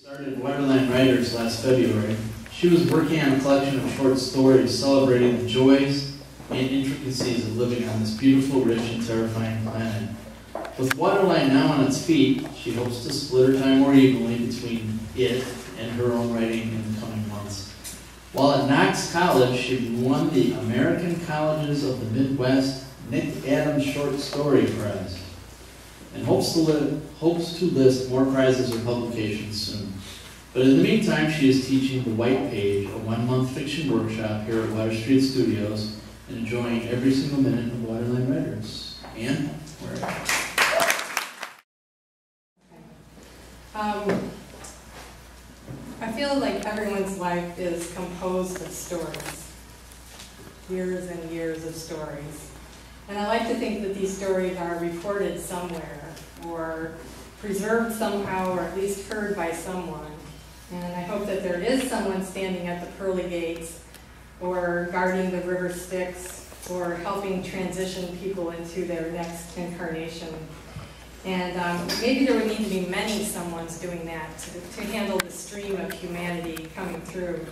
Started Waterline Writers last February. She was working on a collection of short stories celebrating the joys and intricacies of living on this beautiful, rich, and terrifying planet. With Waterline now on its feet, she hopes to split her time more evenly between it and her own writing in the coming months. While at Knox College, she won the American Colleges of the Midwest Nick Adams Short Story Prize and hopes to list more prizes or publications soon. But in the meantime, she is teaching The White Page, a one-month fiction workshop here at Water Street Studios, and enjoying every single minute of Waterline Writers. Anne, where are you? I feel like everyone's life is composed of stories, years and years of stories. And I like to think that these stories are recorded somewhere, or preserved somehow, or at least heard by someone. And I hope that there is someone standing at the pearly gates, or guarding the river Styx, or helping transition people into their next incarnation. And maybe there would need to be many someones doing that to handle the stream of humanity coming through.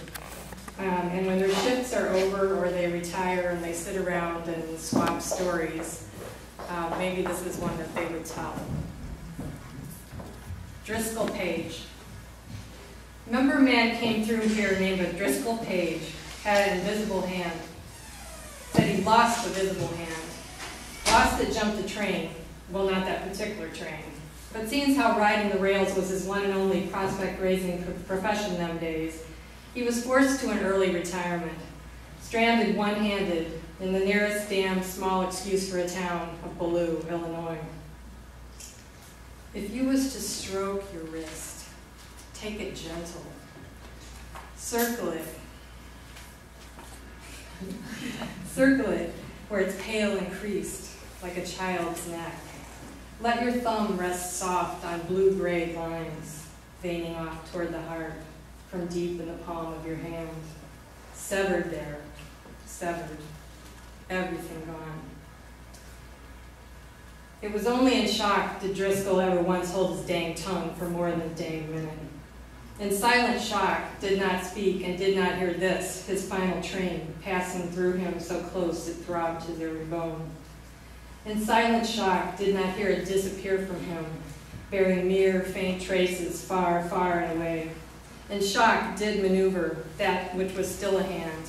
And when their shifts are over or they retire and they sit around and swap stories, maybe this is one that they would tell. Driscoll Page. Remember a man came through here named Driscoll Page, had an invisible hand. Said he lost the visible hand. Lost it, jumped the train. Well, not that particular train. But seeing how riding the rails was his one and only prospect-raising profession them days, he was forced to an early retirement, stranded one-handed in the nearest damn small excuse for a town of Ballou, Illinois. If you was to stroke your wrist, take it gentle, circle it where it's pale and creased, like a child's neck. Let your thumb rest soft on blue-gray lines, veining off toward the heart from deep in the palm of your hand. Severed there, severed, everything gone. It was only in shock did Driscoll ever once hold his dang tongue for more than a dang minute. In silent shock, did not speak and did not hear this, his final train, passing through him so close it throbbed to his every bone. In silent shock, did not hear it disappear from him, bearing mere faint traces far, far and away. In shock, did maneuver that which was still a hand,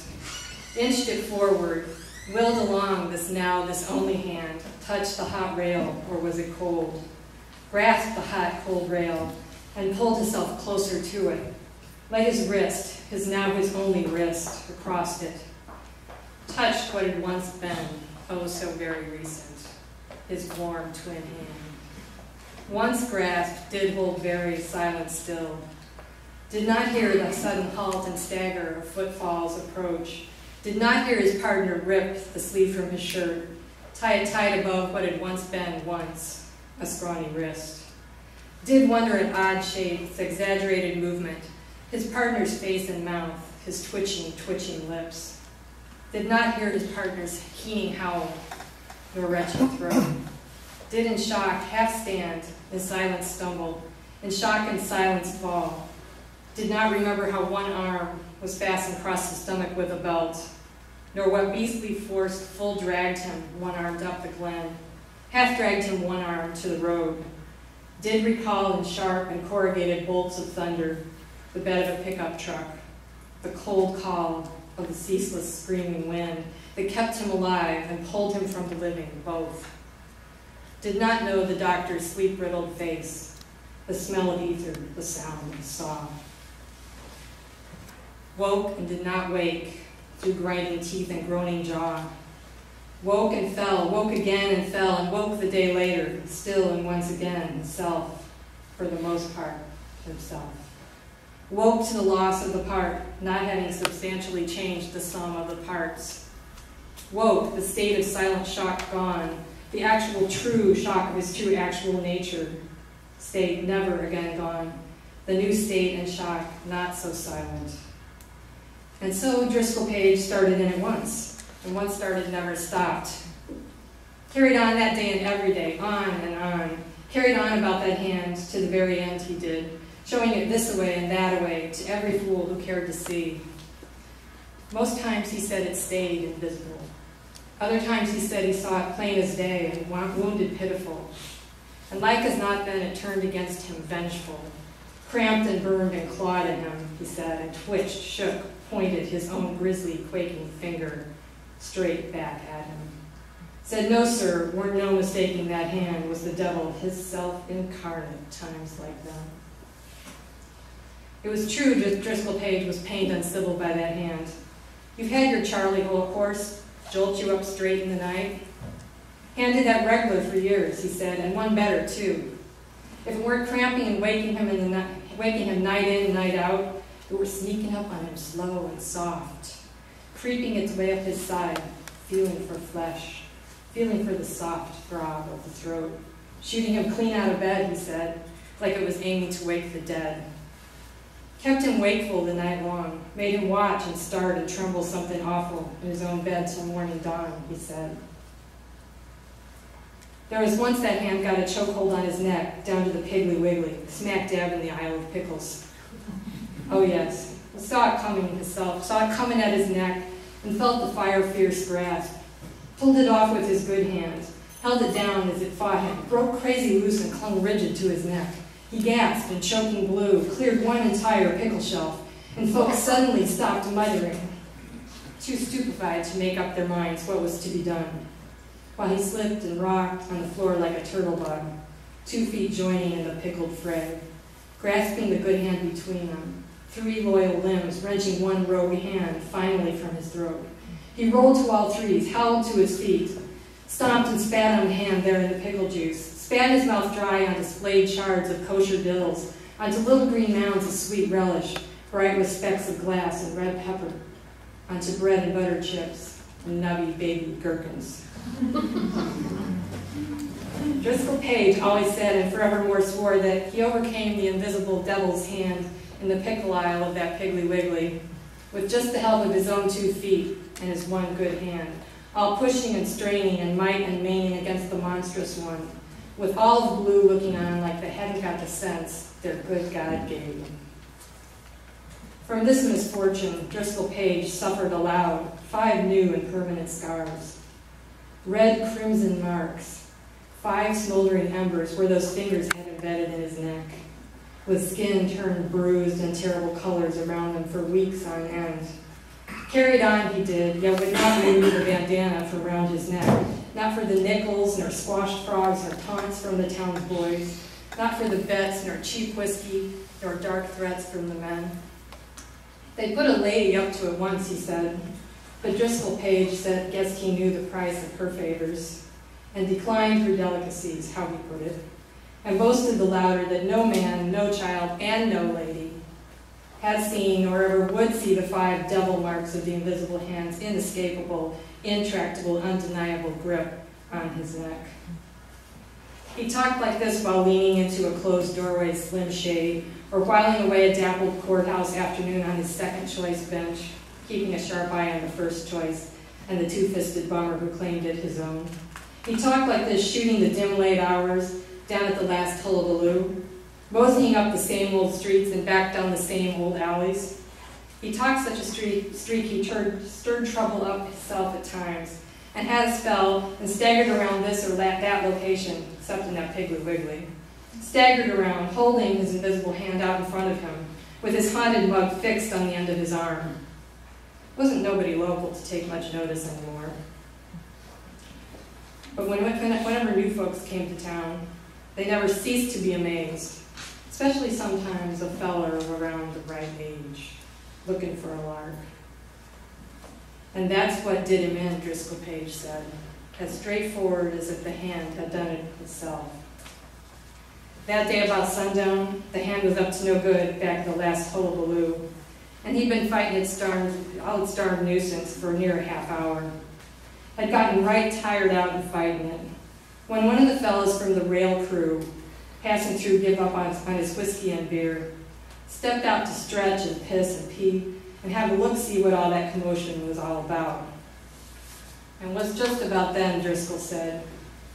inched it forward, willed along this now, this only hand, touched the hot rail, or was it cold, grasped the hot, cold rail, and pulled himself closer to it, let his wrist, his now his only wrist, across it, touched what had once been, oh so very recent, his warm twin hand. Once grasped, did hold very silent still, did not hear the sudden halt and stagger of footfalls approach, did not hear his partner rip the sleeve from his shirt, tie it tight above what had once been a scrawny wrist. Did wonder at odd shapes, exaggerated movement, his partner's face and mouth, his twitching lips. Did not hear his partner's keening howl, nor wretched throat. Did in shock half stand, in silence stumble, in shock and silence fall. Did not remember how one arm was fastened across his stomach with a belt, nor what beastly force full dragged him one-armed up the glen, half dragged him one arm to the road. Did recall in sharp and corrugated bolts of thunder the bed of a pickup truck, the cold call of the ceaseless screaming wind that kept him alive and pulled him from the living, both. Did not know the doctor's sleep-riddled face, the smell of ether, the sound of saw. Woke and did not wake through grinding teeth and groaning jaw. Woke and fell, woke again and fell, and woke the day later, still and once again, self, for the most part, himself. Woke to the loss of the part, not having substantially changed the sum of the parts. Woke, the state of silent shock gone, the actual true shock of his true actual nature, state never again gone, the new state and shock not so silent. And so Driscoll Page started in at once. And once started, never stopped. Carried on that day and every day, on and on. Carried on about that hand to the very end he did. showing it this way and that way to every fool who cared to see. Most times he said it stayed invisible. Other times he said he saw it plain as day and wounded pitiful. And like as not then it turned against him vengeful. Cramped and burned and clawed at him, he said, and twitched, shook, pointed his own grisly, quaking finger straight back at him. Said, no, sir, weren't no mistaking that hand was the devil, his self incarnate, times like that. It was true Driscoll Page was pained uncivil by that hand. You've had your Charlie horse jolt you up straight in the night. Hand did that regular for years, he said, and one better, too. If it weren't cramping and waking him night in, night out, it were sneaking up on him slow and soft, creeping its way up his side, feeling for flesh, feeling for the soft throb of the throat, shooting him clean out of bed, he said, like it was aiming to wake the dead. Kept him wakeful the night long, made him watch and start and tremble something awful in his own bed till morning dawn, he said. There was once that hand got a chokehold on his neck, down to the Piggly Wiggly, smack dab in the Isle of Pickles. Oh yes, he saw it coming himself, saw it coming at his neck, and felt the fire-fierce grasp. Pulled it off with his good hand, held it down as it fought him, broke crazy loose and clung rigid to his neck. He gasped and choking blue, cleared one entire pickle shelf, and folks suddenly stopped muttering, too stupefied to make up their minds what was to be done, while he slipped and rocked on the floor like a turtle bug, 2 feet joining in the pickled fray, grasping the good hand between them, 3 loyal limbs wrenching one rogue hand finally from his throat. He rolled to all 3s, howled to his feet, stomped and spat on the hand there in the pickle juice, spat his mouth dry on displayed shards of kosher dills, onto little green mounds of sweet relish, bright with specks of glass and red pepper, onto bread and butter chips and nubby baby gherkins. Driscoll Page always said and forevermore swore that he overcame the invisible devil's hand in the pickle aisle of that Piggly Wiggly with just the help of his own 2 feet and his one good hand, all pushing and straining and might and maning against the monstrous one, with all of blue looking on like they hadn't got the sense their good God gave them. From this misfortune, Driscoll Page suffered aloud 5 new and permanent scars. Red crimson marks, 5 smoldering embers where those fingers had embedded in his neck, with skin turned bruised and terrible colors around them for weeks on end. Carried on he did, yet would not remove the bandana from around his neck, not for the nickels, nor squashed frogs, nor taunts from the town's boys, not for the bets, nor cheap whiskey, nor dark threats from the men. They put a lady up to it once, he said, but Driscoll Page said, guessed he knew the price of her favors, and declined her delicacies, how he put it, and boasted the louder that no man, no child, and no lady had seen or ever would see the 5 devil marks of the invisible hand's inescapable, intractable, undeniable grip on his neck. He talked like this while leaning into a closed doorway's slim shade, or whiling away a dappled courthouse afternoon on his second-choice bench, keeping a sharp eye on the first choice and the 2-fisted bummer who claimed it his own. He talked like this, shooting the dim late hours down at the last hullabaloo, moseying up the same old streets and back down the same old alleys. He talked such a streak he stirred trouble up himself at times, and had a spell and staggered around this or that location, except in that Piggly Wiggly. Staggered around, holding his invisible hand out in front of him, with his haunted mug fixed on the end of his arm. Wasn't nobody local to take much notice anymore. But whenever new folks came to town, they never ceased to be amazed, especially sometimes a feller around the right age, looking for a lark. And that's what did him in, Driscoll Page said, as straightforward as if the hand had done it itself. That day about sundown, the hand was up to no good back at the last hullabaloo, and he'd been fighting its darn nuisance for near a half hour. Had gotten right tired out and fighting it, when one of the fellows from the rail crew, passing through give up on his whiskey and beer, stepped out to stretch and piss and pee and have a look-see what all that commotion was all about. And was just about then, Driscoll said,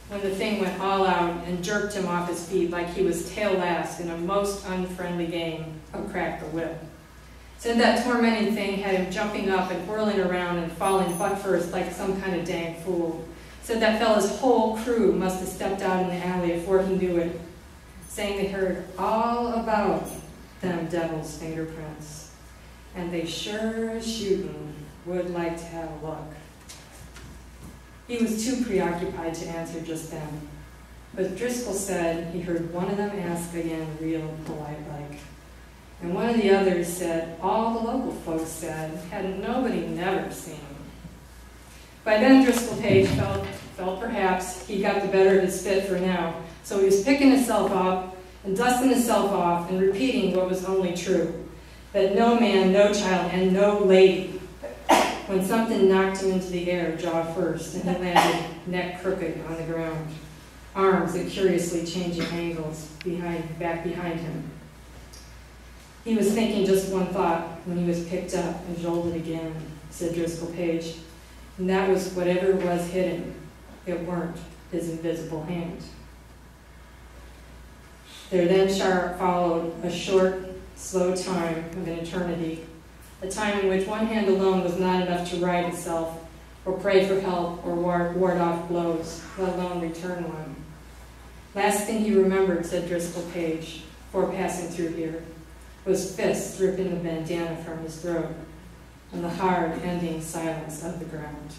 when the thing went all out and jerked him off his feet like he was tail last in a most unfriendly game of crack the whip. Said that tormenting thing had him jumping up and whirling around and falling butt first like some kind of dang fool. Said that fella's whole crew must have stepped out in the alley before he knew it, saying they heard all about them devil's fingerprints, and they sure as shootin' would like to have a look. He was too preoccupied to answer just then, but Driscoll said he heard one of them ask again real polite-like. And one of the others said all the local folks said hadn't nobody never seen him. By then Driscoll Page felt perhaps he got the better of his fit for now, so he was picking himself up and dusting himself off and repeating what was only true, that no man, no child, and no lady, when something knocked him into the air, jaw first, and he landed neck crooked on the ground, arms at curiously changing angles back behind him. He was thinking just one thought when he was picked up and jolted again, said Driscoll Page, and that was whatever was hidden. It weren't his invisible hand. There then followed a short, slow time of an eternity, a time in which one hand alone was not enough to right itself, or pray for help, or ward off blows, let alone return one. Last thing he remembered, said Driscoll Page, before passing through here, was fists ripping the bandana from his throat, and the hard, ending silence of the ground.